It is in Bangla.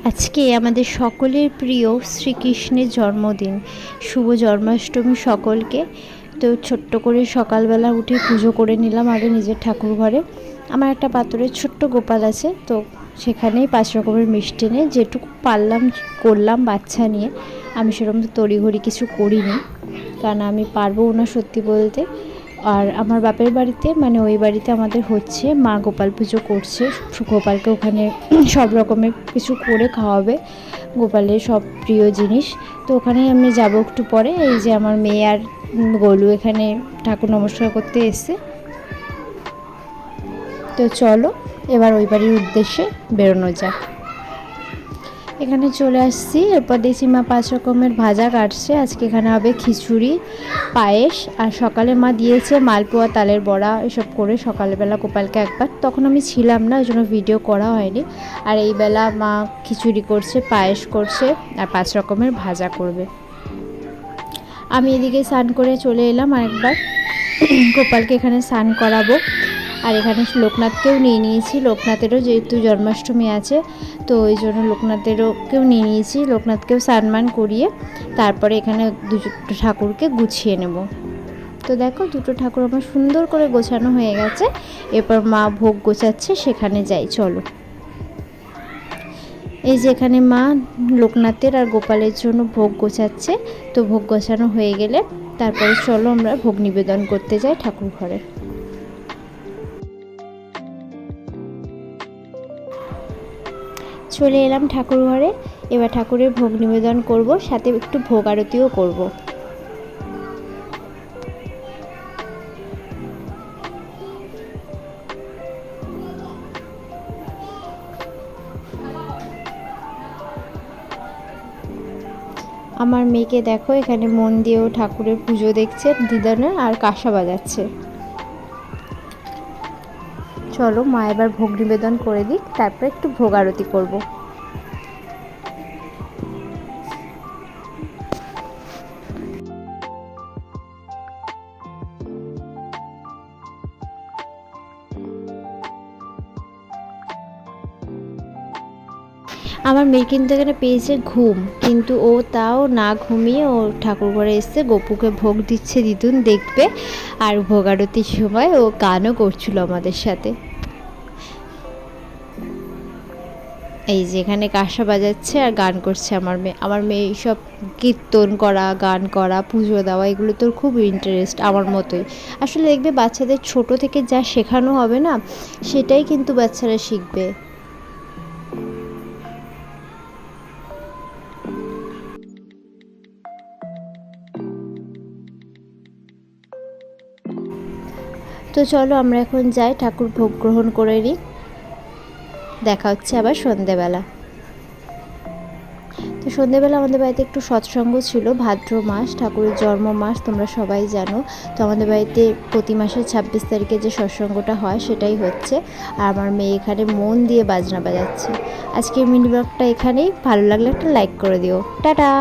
আজকে আমাদের সকলের প্রিয় শ্রীকৃষ্ণের জন্মদিন। শুভ জন্মাষ্টমী সকলকে। তো ছোট্ট করে সকালবেলা উঠে পুজো করে নিলাম আগে নিজের ঠাকুর ঘরে। আমার একটা পাত্রে ছোট্ট গোপাল আছে, তো সেখানেই 5 রকমের মিষ্টি নিয়ে যেটুকু পারলাম করলাম বাচ্চা নিয়ে। আমি সেরকম তড়িঘড়ি কিছু করিনি, কারণ আমি পারবো না সত্যি বলতে। আর আমার বাপের বাড়িতে, মানে ওই বাড়িতে আমাদের হচ্ছে মা গোপাল পুজো করছে। গোপালকে ওখানে সব রকমের কিছু করে খাওয়াবে, গোপালের সব প্রিয় জিনিস। তো ওখানেই আমি যাবো একটু পরে। এই যে আমার মেয়ে আর গোলু এখানে ঠাকুর নমস্কার করতে এসছে। তো চলো এবার ওই বাড়ির উদ্দেশ্যে বেরোনো যাক। এখানে চলে আসছি, এরপর দেখছি মা 5 রকমের ভাজা কাটছে। আজকে এখানে হবে খিচুড়ি, পায়েস, আর সকালে মা দিয়েছে মালপোয়া, তালের বড়া, এসব করে সকালবেলা গোপালকে একবার। তখন আমি ছিলাম না, ওই জন্য ভিডিও করা হয়নি। আর এই বেলা মা খিচুড়ি করছে, পায়েস করছে, আর 5 রকমের ভাজা করবে। আমি এদিকে স্নান করে চলে এলাম আরেকবার। গোপালকে এখানে স্নান করাবো। আর এখানে লোকনাথকেও নিয়ে নিয়েছি, লোকনাথেরও যেহেতু জন্মাষ্টমী আছে, তো ওই জন্য লোকনাথেরকেও নিয়ে নিয়েছি। লোকনাথকেও স্নান করিয়ে তারপরে এখানে দুটো ঠাকুরকে গুছিয়ে নেব। তো দেখো দুটো ঠাকুর আমার সুন্দর করে গোছানো হয়ে গেছে। এরপর মা ভোগ গোছাচ্ছে, সেখানে যাই চলো। এই যে এখানে মা লোকনাথের আর গোপালের জন্য ভোগ গোছাচ্ছে। তো ভোগ গোছানো হয়ে গেলে তারপরে চলো আমরা ভোগ নিবেদন করতে যাই ঠাকুর ঘরে। চলে এলাম ঠাকুর ঘরে। এবার ঠাকুরের ভোগ নিবেদন করব, সাথে একটু ভোগ আরতিও করব। আমার মেয়েকে দেখো এখানে মন দিয়েও ঠাকুরের পুজো দেখছে, দিদানের আর কাঁসা বাজাচ্ছে। চলো মা এবার ভোগ নিবেদন করে দিক, তারপর একটু ভোগ আরতি করব। আমার মেয়ে কিন্তু এখানে পেয়েছে ঘুম, কিন্তু ও তাও না ঘুমিয়ে ও ঠাকুর ঘরে এসে গপুকে ভোগ দিচ্ছে, দিদুন দেখবে। আর ভোগ আরতির সময় ও গানও করছিল আমাদের সাথে। এই যে এখানে কাঁসা বাজাচ্ছে আর গান করছে আমার মেয়ে এইসব কীর্তন করা, গান করা, পুজো দেওয়া, এগুলো তোর খুব ইন্টারেস্ট, আমার মতোই। আসলে দেখবে বাচ্চাদের ছোট থেকে যা শেখানো হবে না, সেটাই কিন্তু বাচ্চারা শিখবে। তো চলো আমরা এখন যাই, ঠাকুর ভোগ গ্রহণ করে নিই। দেখা হচ্ছে আবার সন্ধেবেলা। তো সন্ধেবেলা আমাদের বাড়িতে একটু সৎসঙ্গ ছিল। ভাদ্র মাস, ঠাকুরের জন্ম মাস, তোমরা সবাই জানো। তো আমাদের বাড়িতে প্রতি মাসের 26 তারিখে যে সৎসঙ্গটা হয় সেটাই হচ্ছে। আর আমার মেয়ে এখানে মন দিয়ে বাজনা বাজাচ্ছে। আজকের মিনি ব্লগটা এখানেই। ভালো লাগলে একটা লাইক করে দিও। টাটা।